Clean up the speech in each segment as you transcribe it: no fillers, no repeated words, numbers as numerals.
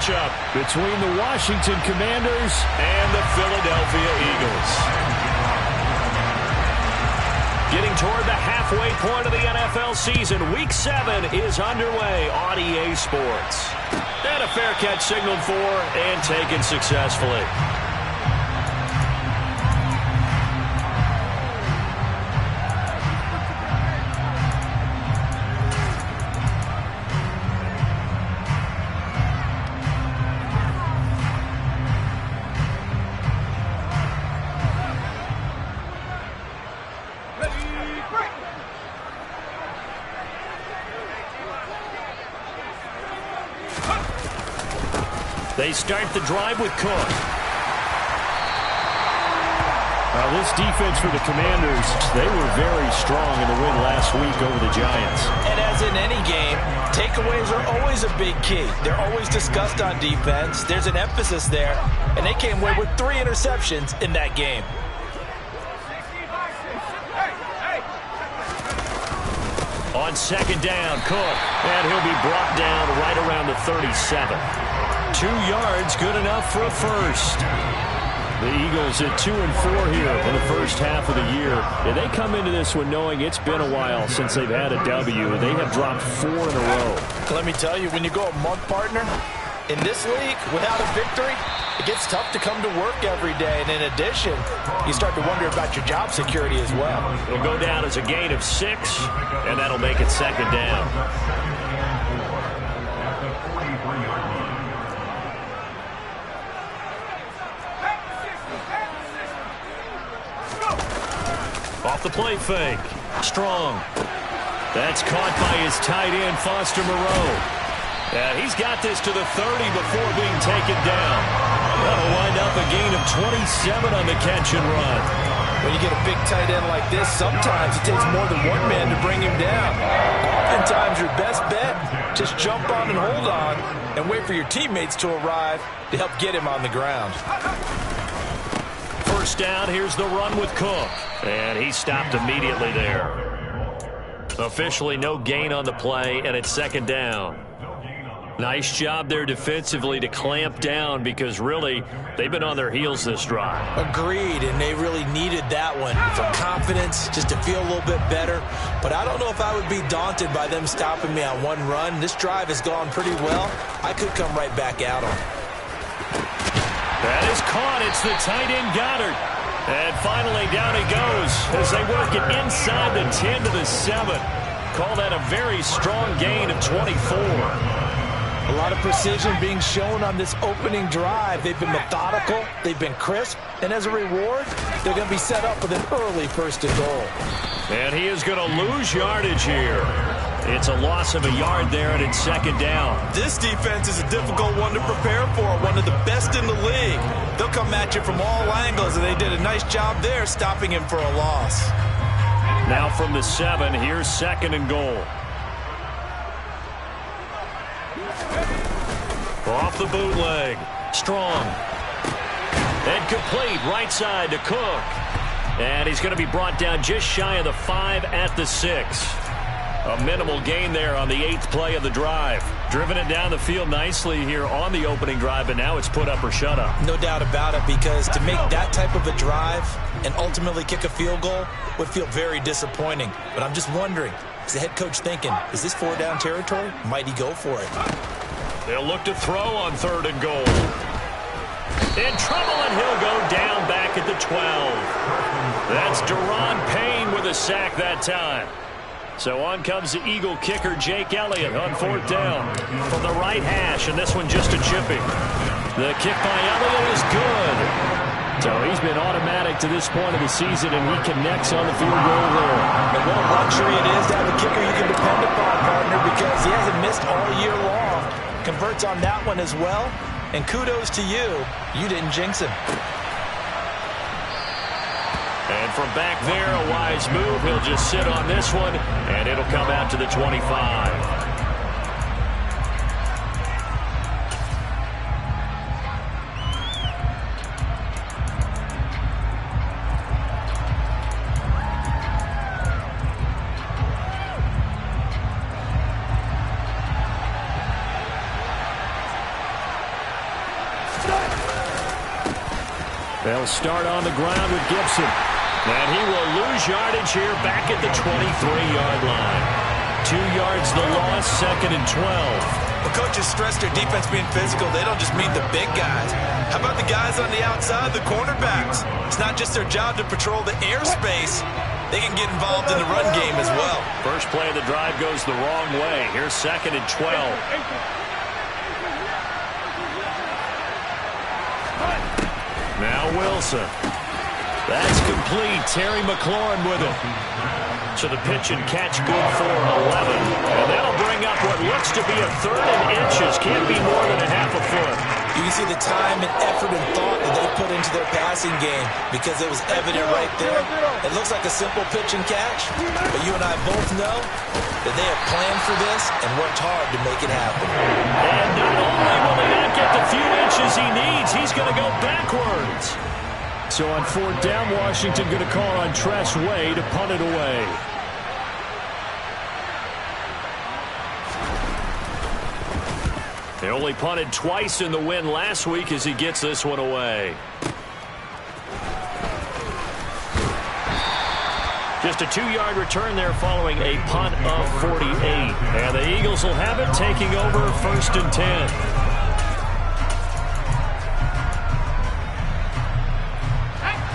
matchup between the Washington Commanders and the Philadelphia Eagles. Getting toward the halfway point of the NFL season, Week 7 is underway on EA Sports. And a fair catch signaled for and taken successfully. They start the drive with Cook. This defense for the Commanders, they were very strong in the win last week over the Giants. And as in any game, takeaways are always a big key. They're always discussed on defense. There's an emphasis there, and they came away with 3 interceptions in that game. On second down, Cook, and he'll be brought down right around the 37. 2 yards, good enough for a first. The Eagles at 2-4 here in the first half of the year. And they come into this one knowing it's been a while since they've had a W. They have dropped 4 in a row. Let me tell you, when you go a month, partner, in this league, without a victory, it gets tough to come to work every day. And in addition, you start to wonder about your job security as well. It'll go down as a gain of 6, and that'll make it second down. Off the play fake. Strong. That's caught by his tight end, Foster Moreau. And he's got this to the 30 before being taken down. That'll wind up a gain of 27 on the catch and run. When you get a big tight end like this, sometimes it takes more than one man to bring him down. Oftentimes, your best bet, just jump on and hold on and wait for your teammates to arrive to help get him on the ground. First down, here's the run with Cook. And he stopped immediately there. Officially no gain on the play, and it's second down. Nice job there defensively to clamp down because really they've been on their heels this drive. Agreed, and they really needed that one for confidence, just to feel a little bit better. But I don't know if I would be daunted by them stopping me on one run. This drive has gone pretty well. I could come right back at them. That is caught. It's the tight end Goddard. And finally down he goes as they work it inside the 10 to the 7. Call that a very strong gain of 24. A lot of precision being shown on this opening drive. They've been methodical, they've been crisp, and as a reward, they're going to be set up with an early first and goal. And he is going to lose yardage here. It's a loss of a yard there, and it's second down. This defense is a difficult one to prepare for, one of the best in the league. They'll come at you from all angles, and they did a nice job there stopping him for a loss. Now from the 7, here's second and goal. Off the bootleg. Strong. And complete right side to Cook. And he's going to be brought down just shy of the 5 at the 6. A minimal gain there on the 8th play of the drive. Driven it down the field nicely here on the opening drive, but now it's put up or shut up. No doubt about it, because to make that type of a drive and ultimately kick a field goal would feel very disappointing. But I'm just wondering, is the head coach thinking, is this 4-down territory? Might he go for it? They'll look to throw on 3rd and goal. In trouble, and he'll go down back at the 12. That's Deron Payne with a sack that time. So on comes the Eagle kicker, Jake Elliott, on 4th down from the right hash, and this one just a chipping. The kick by Elliott is good. So he's been automatic to this point of the season, and he connects on the field goal there. And what a luxury it is to have a kicker you can depend upon, partner, because he hasn't missed all year long. Converts on that one as well, and kudos to you. You didn't jinx him. And from back there, a wise move. He'll just sit on this one, and it'll come out to the 25. They'll start on the ground with Gibson. And he will lose yardage here back at the 23-yard line. 2 yards the loss, 2nd and 12. Well, coaches stress their defense being physical. They don't just mean the big guys. How about the guys on the outside, the cornerbacks? It's not just their job to patrol the airspace. They can get involved in the run game as well. First play of the drive goes the wrong way. Here's 2nd and 12. Now Wilson. That's complete. Terry McLaurin with it. So the pitch and catch good for 11. And that'll bring up what looks to be a 3rd and inches. Can't be more than a half a foot. You can see the time and effort and thought that they put into their passing game because it was evident right there. It looks like a simple pitch and catch, but you and I both know that they have planned for this and worked hard to make it happen. And not only will they not get the few inches he needs, he's going to go backwards. So on 4th down, Washington going to call on Tress Way to punt it away. They only punted twice in the win last week as he gets this one away. Just a 2-yard return there following a punt of 48. And the Eagles will have it, taking over 1st and 10.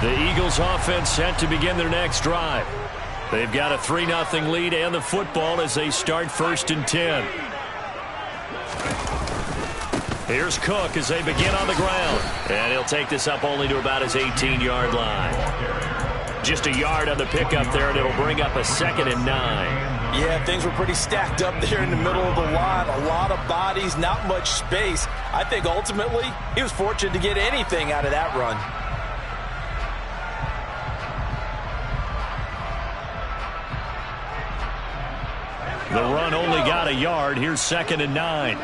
The Eagles offense set to begin their next drive. They've got a 3-0 lead and the football as they start 1st and 10. Here's Cook as they begin on the ground. And he'll take this up only to about his 18-yard line. Just a yard on the pickup there, and it'll bring up a 2nd and 9. Yeah, things were pretty stacked up there in the middle of the line. A lot of bodies, not much space. I think ultimately he was fortunate to get anything out of that run. The run only got a yard. Here's 2nd and 9.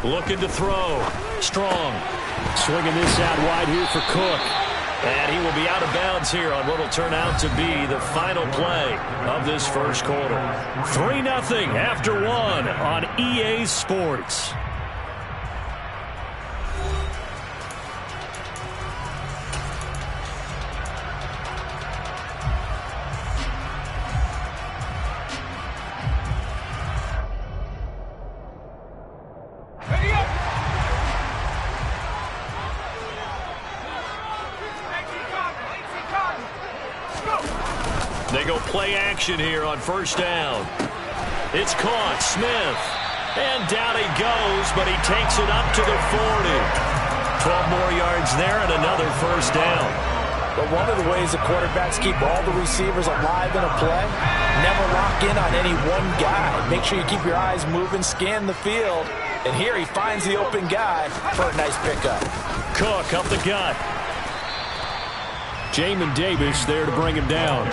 Looking to throw. Strong. Swinging this out wide here for Cook. And he will be out of bounds here on what will turn out to be the final play of this first quarter. 3-0 after 1 on EA Sports. They go play action here on 1st down. It's caught. Smith. And down he goes, but he takes it up to the 40. 12 more yards there and another 1st down. But one of the ways the quarterbacks keep all the receivers alive in a play, never lock in on any one guy. Make sure you keep your eyes moving, scan the field. And here he finds the open guy for a nice pickup. Cook up the gut. Jamin Davis there to bring him down.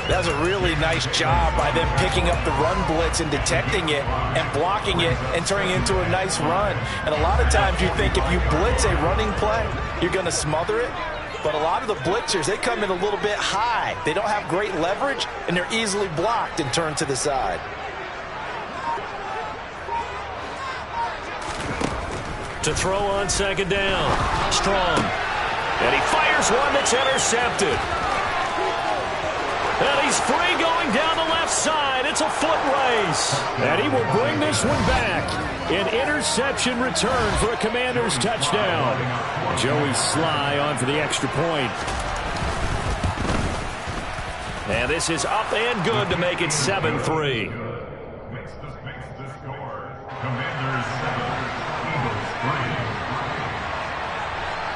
That was a really nice job by them picking up the run blitz and detecting it and blocking it and turning it into a nice run. And a lot of times you think if you blitz a running play, you're going to smother it. But a lot of the blitzers, they come in a little bit high. They don't have great leverage, and they're easily blocked and turned to the side. To throw on 2nd down. Strong. And he fires one that's intercepted. And he's free going down the left side. It's a foot race. And he will bring this one back. An interception return for a Commanders touchdown. Joey Sly on for the extra point. And this is up and good to make it 7-3. Makes the score. Commanders 7, Eagles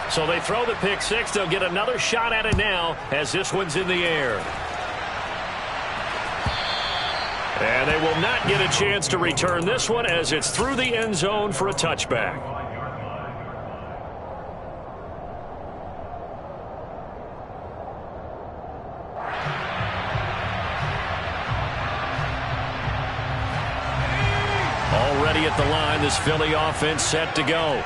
3. So they throw the pick six. They'll get another shot at it now as this one's in the air. And they will not get a chance to return this one as it's through the end zone for a touchback. Already at the line, this Philly offense set to go.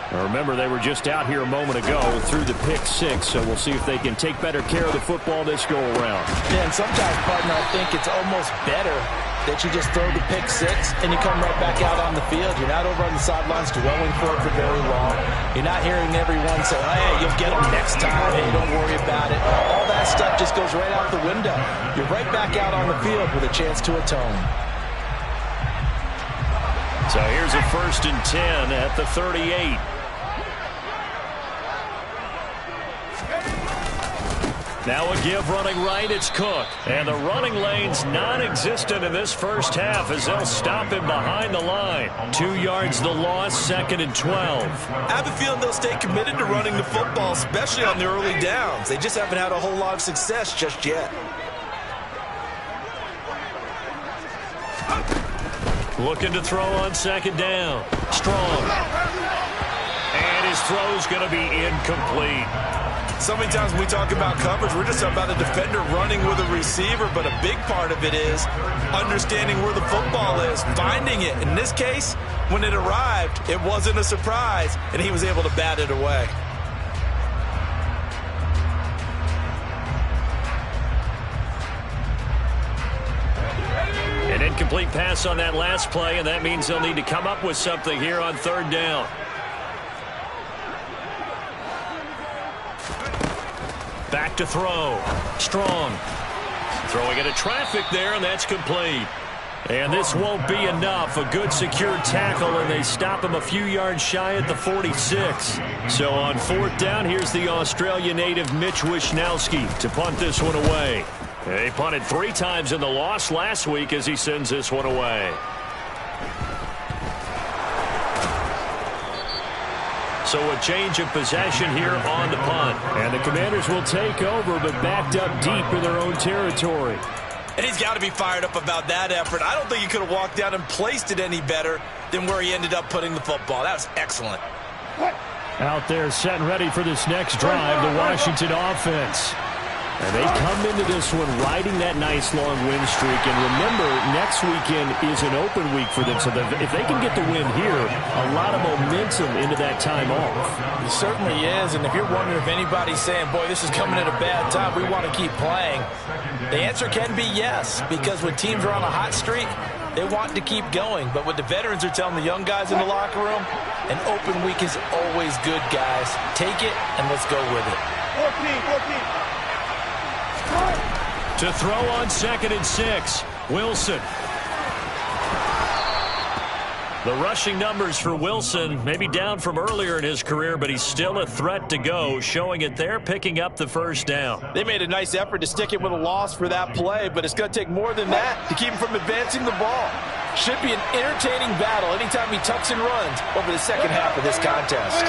Remember, they were just out here a moment ago through the pick-6, so we'll see if they can take better care of the football this go-around. Yeah, and sometimes, partner, I think it's almost better that you just throw the pick-6 and you come right back out on the field. You're not over on the sidelines dwelling for it for very long. You're not hearing everyone say, oh, hey, you'll get them next time. Hey, don't worry about it. All that stuff just goes right out the window. You're right back out on the field with a chance to atone. So here's a 1st and 10 at the 38. Now a give running right, it's Cook. And the running lane's non-existent in this first half as they'll stop him behind the line. 2 yards the loss, 2nd and 12. I have a feeling they'll stay committed to running the football, especially on the early downs. They just haven't had a whole lot of success just yet. Looking to throw on 2nd down. Strong. And his throw's going to be incomplete. So many times when we talk about coverage, we're just about a defender running with a receiver, but a big part of it is understanding where the football is, finding it. In this case, when it arrived, it wasn't a surprise, and he was able to bat it away. An incomplete pass on that last play, and that means they'll need to come up with something here on 3rd down. Back to throw. Strong. Throwing into traffic there, and that's complete. And this won't be enough. A good secure tackle, and they stop him a few yards shy at the 46. So on 4th down, here's the Australia native Mitch Wishnowski to punt this one away. He punted 3 times in the loss last week as he sends this one away. So a change of possession here on the punt. And the Commanders will take over, but backed up deep in their own territory. And he's got to be fired up about that effort. I don't think he could have walked out and placed it any better than where he ended up putting the football. That was excellent. Out there set and ready for this next drive, the Washington offense. And they come into this one riding that nice long win streak. And remember, next weekend is an open week for them. So if they can get the win here, a lot of momentum into that time off. It certainly is. And if you're wondering if anybody's saying, boy, this is coming at a bad time, we want to keep playing, the answer can be yes. Because when teams are on a hot streak, they want to keep going. But what the veterans are telling the young guys in the locker room, an open week is always good, guys. Take it and let's go with it. 14. To throw on 2nd and 6, Wilson. The rushing numbers for Wilson maybe down from earlier in his career, but he's still a threat to go, showing it there, picking up the 1st down. They made a nice effort to stick it with a loss for that play, but it's going to take more than that to keep him from advancing the ball. Should be an entertaining battle anytime he tucks and runs over the second half of this contest.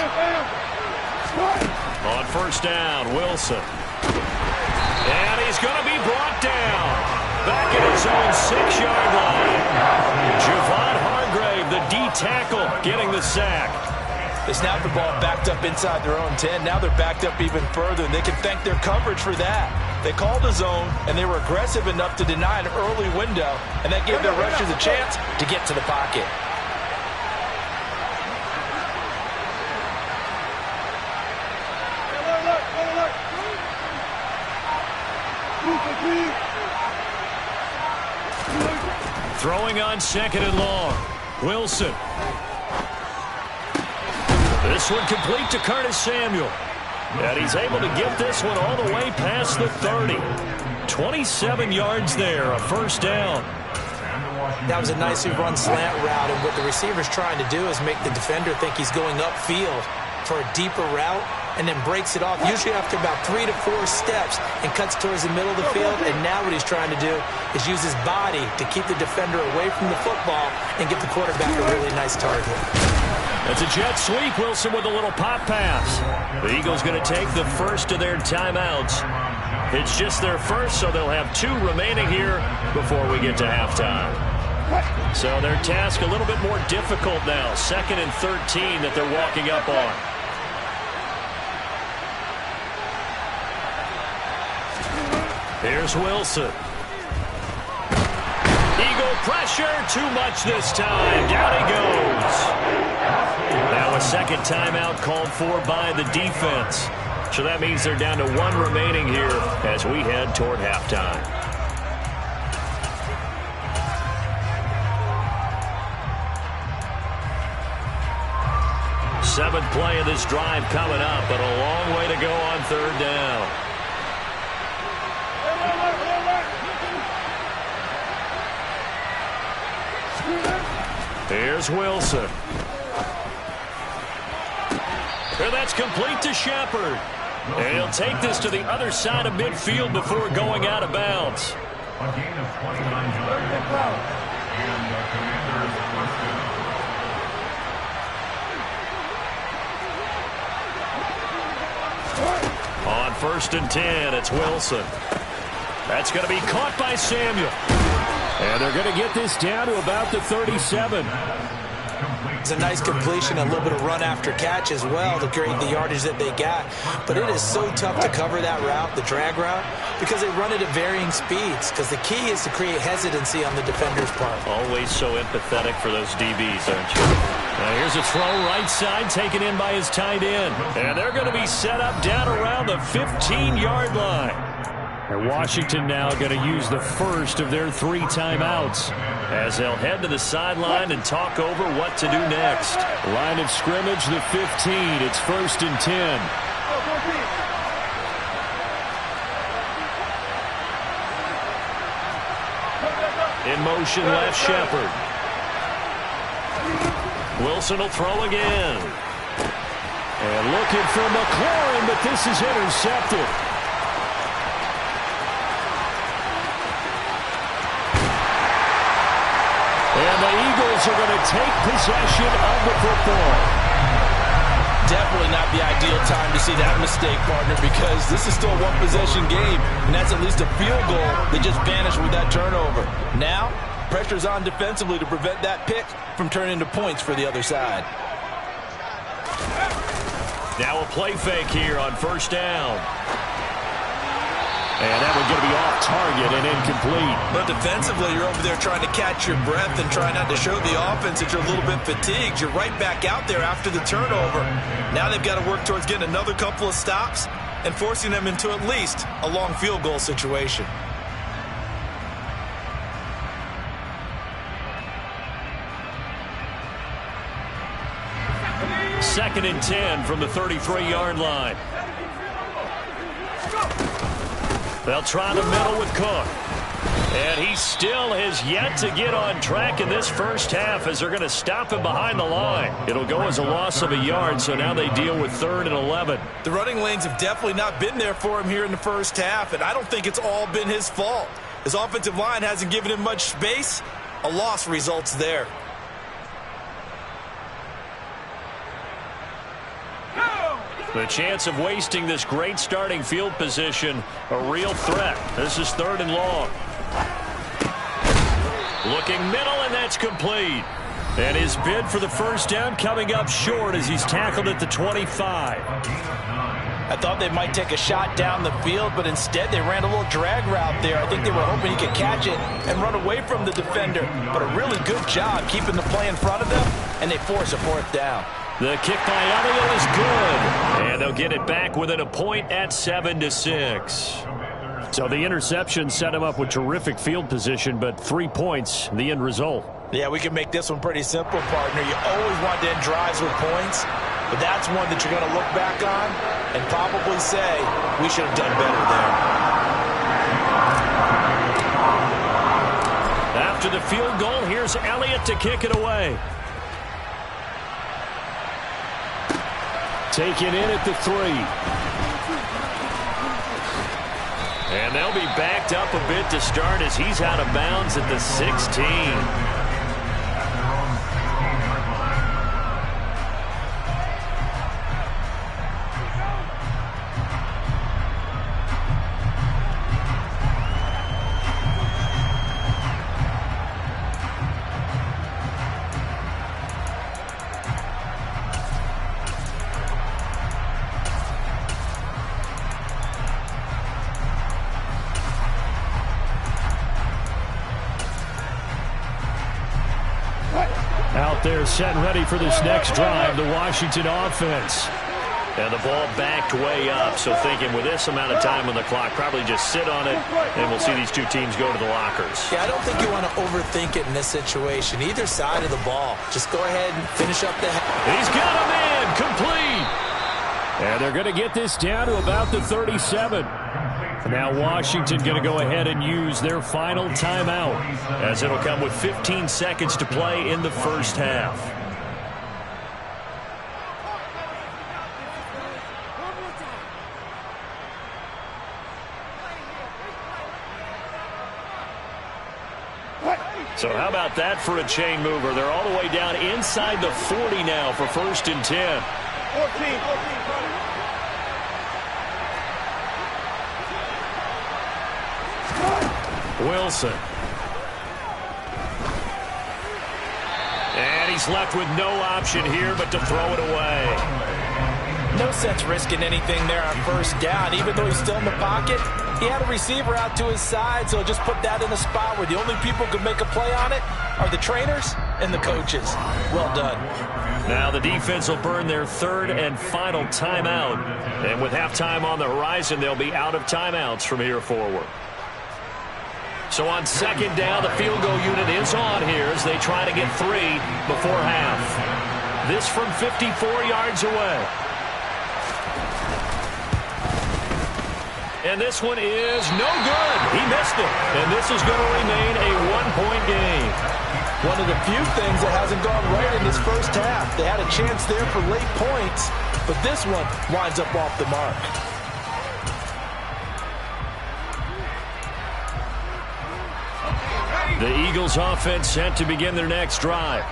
On 1st down, Wilson. And he's going to be brought down. Back at his own 6-yard line. Javon Hargrave, the D tackle, getting the sack. They snapped the ball backed up inside their own 10. Now they're backed up even further, and they can thank their coverage for that. They called a zone, and they were aggressive enough to deny an early window, and that gave their rushers a chance to get to the pocket. Throwing on 2nd and long. Wilson. This one complete to Curtis Samuel. And he's able to get this one all the way past the 30. 27 yards there, a 1st down. That was a nicely run slant route, and what the receiver's trying to do is make the defender think he's going upfield for a deeper route, and then breaks it off, usually after about 3 to 4 steps, and cuts towards the middle of the field. And now what he's trying to do is use his body to keep the defender away from the football and get the quarterback a really nice target. That's a jet sweep. Wilson with a little pop pass. The Eagles going to take the first of their timeouts. It's just their first, so they'll have 2 remaining here before we get to halftime. So their task a little bit more difficult now. 2nd and 13 that they're walking up on. Here's Wilson. Eagle pressure, too much this time. Down he goes. Now a A second timeout called for by the defense. So that means they're down to 1 remaining here as we head toward halftime. Seventh play of this drive coming up, but a long way to go on third down. Here's Wilson. And that's complete to Shepard. And he'll take this to the other side of midfield before going out of bounds. A gain of 29 yards. And the Commanders question. On 1st and 10, it's Wilson. That's going to be caught by Samuel. And they're going to get this down to about the 37. It's a nice completion, a little bit of run after catch as well to create the yardage that they got. But it is so tough to cover that route, the drag route, because they run it at varying speeds. Because the key is to create hesitancy on the defender's part. Always so empathetic for those DBs, aren't you? Now here's a throw right side taken in by his tight end. And they're going to be set up down around the 15-yard line. And Washington now going to use the first of their 3 timeouts as they'll head to the sideline and talk over what to do next. Line of scrimmage, the 15. It's 1st and 10. In motion, left Shepard. Wilson will throw again. And looking for McLaurin, but this is intercepted. And the Eagles are going to take possession of the football. Definitely not the ideal time to see that mistake, partner, because this is still a one-possession game, and that's at least a field goal that just vanished with that turnover. Now, pressure's on defensively to prevent that pick from turning into points for the other side. Now a play fake here on 1st down. And that one's going to be off target and incomplete. But defensively, you're over there trying to catch your breath and try not to show the offense that you're a little bit fatigued. You're right back out there after the turnover. Now they've got to work towards getting another couple of stops and forcing them into at least a long field goal situation. Second and 10 from the 33-yard line. They'll try the middle with Cook. And he still has yet to get on track in this first half as they're going to stop him behind the line. It'll go as a loss of a yard, so now they deal with 3rd and 11. The running lanes have definitely not been there for him here in the first half, and I don't think it's all been his fault. His offensive line hasn't given him much space. A loss results there. The chance of wasting this great starting field position, a real threat. This is 3rd and long. Looking middle, and that's complete. And his bid for the first down coming up short as he's tackled at the 25. I thought they might take a shot down the field, but instead they ran a little drag route there. I think they were hoping he could catch it and run away from the defender. But a really good job keeping the play in front of them, and they force a 4th down. The kick by Elliott is good. And they'll get it back within a point at 7-6. So the interception set him up with terrific field position, but 3 points, the end result. Yeah, we can make this one pretty simple, partner. You always want to end drives with points, but that's one that you're going to look back on and probably say, we should have done better there. After the field goal, here's Elliott to kick it away. Taken in at the 3. And they'll be backed up a bit to start as he's out of bounds at the 16. Out there set and ready for this next drive, the Washington offense. And the ball backed way up, so thinking with this amount of time on the clock, probably just sit on it, and we'll see these two teams go to the lockers. Yeah, I don't think you want to overthink it in this situation. Either side of the ball. Just go ahead and finish up the... He's got him in, complete. And they're going to get this down to about the 37. Now Washington going to go ahead and use their final timeout, as it'll come with 15 seconds to play in the first half. So how about that for a chain mover? They're all the way down inside the 40 now for 1st and 10. 14. Wilson. And he's left with no option here but to throw it away. No sense risking anything there on 1st down. Even though he's still in the pocket, he had a receiver out to his side, so just put that in a spot where the only people who can make a play on it are the trainers and the coaches. Well done. Now the defense will burn their 3rd and final timeout. And with halftime on the horizon, they'll be out of timeouts from here forward. So on 2nd down, the field goal unit is on here as they try to get 3 before half. This from 54 yards away. And this one is no good. He missed it. And this is going to remain a 1-point game. One of the few things that hasn't gone right in this first half. They had a chance there for late points, but this one winds up off the mark. The Eagles offense set to begin their next drive.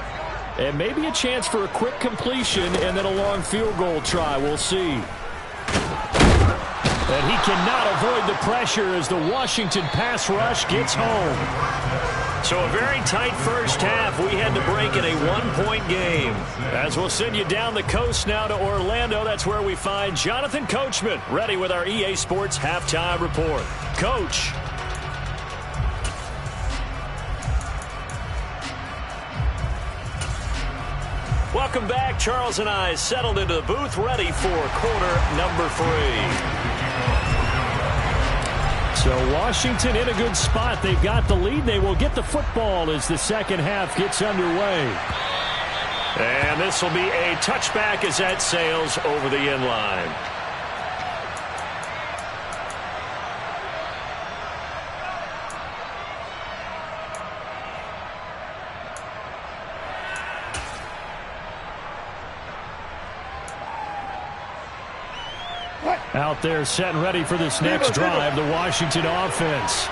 And maybe a chance for a quick completion and then a long field goal try. We'll see. And he cannot avoid the pressure as the Washington pass rush gets home. So a very tight first half. We had to break in a 1-point game. As we'll send you down the coast now to Orlando, that's where we find Jonathan Coachman ready with our EA Sports Halftime Report. Coach. Welcome back. Charles and I settled into the booth ready for quarter number 3. So Washington in a good spot. They've got the lead. They will get the football as the second half gets underway. And this will be a touchback as that sails over the end line. Out there set and ready for this next drive, the Washington offense.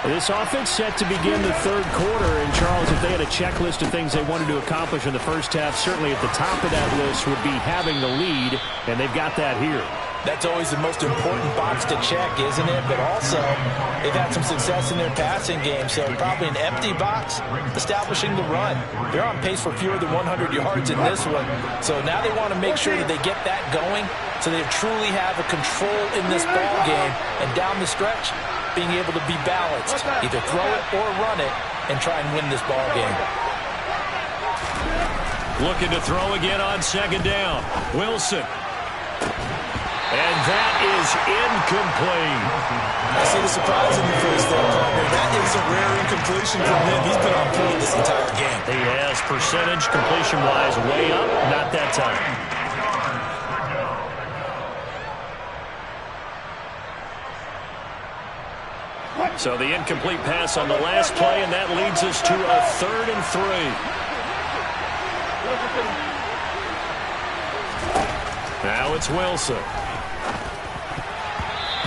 This offense set to begin the 3rd quarter. And, Charles, if they had a checklist of things they wanted to accomplish in the first half, certainly at the top of that list would be having the lead, and they've got that here. That's always the most important box to check, isn't it? But also, they've had some success in their passing game, so probably an empty box, establishing the run. They're on pace for fewer than 100 yards in this one, so now they want to make sure that they get that going so they truly have a control in this ball game, and down the stretch, being able to be balanced, either throw it or run it, and try and win this ball game. Looking to throw again on 2nd down. Wilson. And that is incomplete. I see the surprise in your face there, partner. That is a rare incompletion from him. He's been on point this entire game. He has percentage completion-wise way up. Not that time. So the incomplete pass on the last play, and that leads us to a 3rd and 3. Now it's Wilson.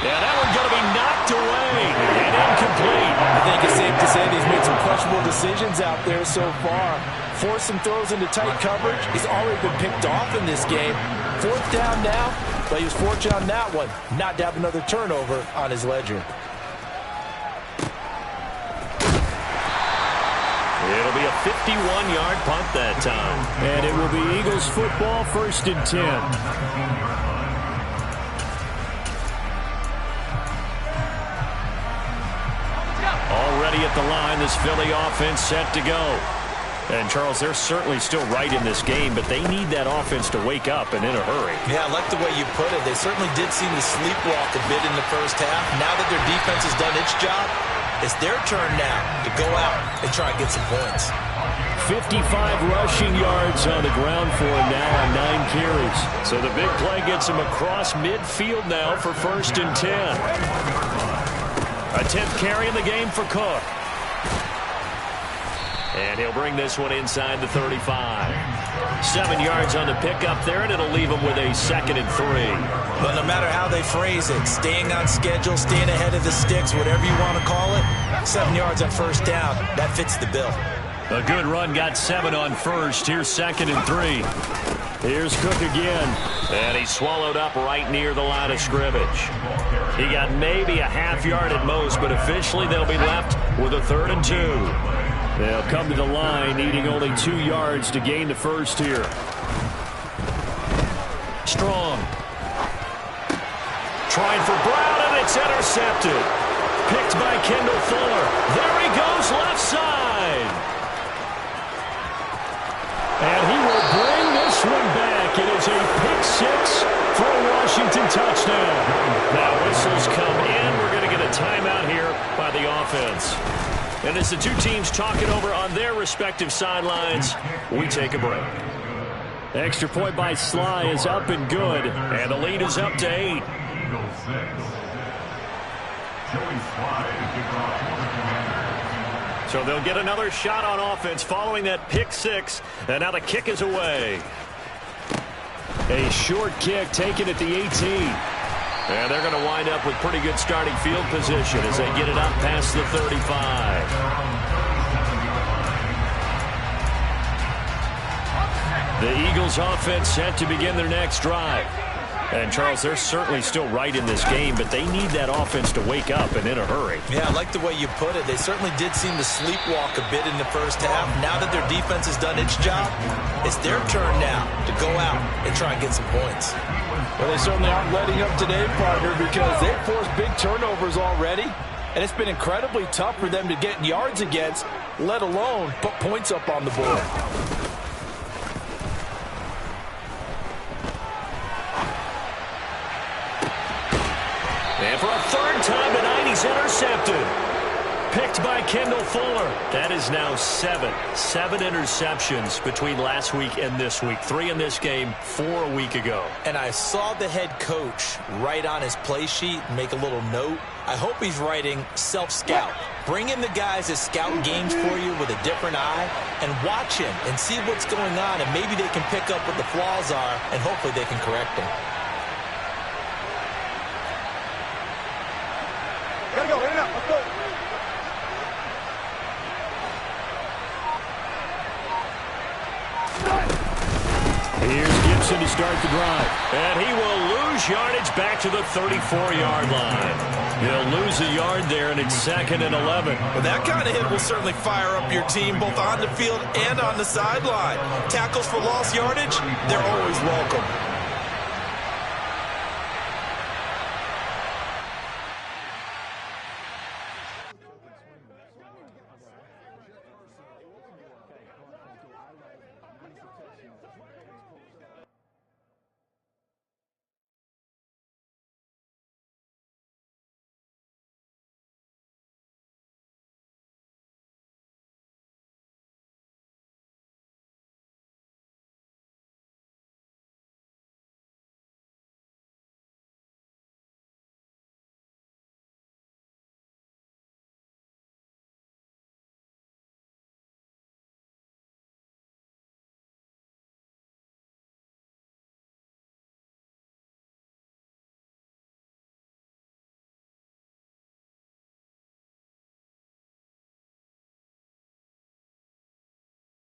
Yeah, that one's going to be knocked away and incomplete. I think it's safe to say that he's made some questionable decisions out there so far. Forced some throws into tight coverage. He's already been picked off in this game. 4th down now, but he was fortunate on that one, not to have another turnover on his ledger. It'll be a 51-yard punt that time. And it will be Eagles football, 1st and 10. Already at the line, this Philly offense set to go. And, Charles, they're certainly still right in this game, but they need that offense to wake up and in a hurry. Yeah, I like the way you put it. They certainly did seem to sleepwalk a bit in the first half. Now that their defense has done its job, it's their turn now to go out and try and get some points. 55 rushing yards on the ground for him now on 9 carries. So the big play gets him across midfield now for 1st and 10. A 10th carry in the game for Cook. And he'll bring this one inside the 35. 7 yards on the pickup there, and it'll leave him with a 2nd and 3. But no matter how they phrase it, staying on schedule, staying ahead of the sticks, whatever you want to call it, 7 yards on 1st down, that fits the bill. A good run got 7 on 1st. Here's 2nd and 3. Here's Cook again. And he's swallowed up right near the line of scrimmage. He got maybe a half yard at most, but officially they'll be left with a 3rd and 2. They'll come to the line needing only 2 yards to gain the first here. Strong. Trying for Brown, and it's intercepted. Picked by Kendall Fuller. There he goes, left side. And he will bring this one back. It is a pick-6 for a Washington touchdown. Now whistles come in. We're going to get a timeout here by the offense. And as the two teams talk it over on their respective sidelines, we take a break. Extra point by Sly is up and good. And the lead is up to 8. So they'll get another shot on offense following that pick-6. And now the kick is away. A short kick taken at the 18. And they're going to wind up with pretty good starting field position as they get it up past the 35. The Eagles offense set to begin their next drive. And, Charles, they're certainly still right in this game, but they need that offense to wake up and in a hurry. Yeah, I like the way you put it. They certainly did seem to sleepwalk a bit in the first half. Now that their defense has done its job, it's their turn now to go out and try and get some points. Well, they certainly aren't letting up today, partner, because they've forced big turnovers already, and it's been incredibly tough for them to get yards against, let alone put points up on the board. And for a 3rd time tonight, he's intercepted. Picked by Kendall Fuller. That is now 7 interceptions between last week and this week. 3 in this game, 4 a week ago. And I saw the head coach write on his play sheet, make a little note. I hope he's writing self-scout. Bring in the guys that scout games for you with a different eye and watch him and see what's going on, and maybe they can pick up what the flaws are, and hopefully they can correct them. Gotta go, in and out, let's go. Here's Gibson to start the drive. And he will lose yardage back to the 34-yard line. He'll lose a yard there, and it's 2nd and 11. Well, that kind of hit will certainly fire up your team both on the field and on the sideline. Tackles for lost yardage, they're always welcome.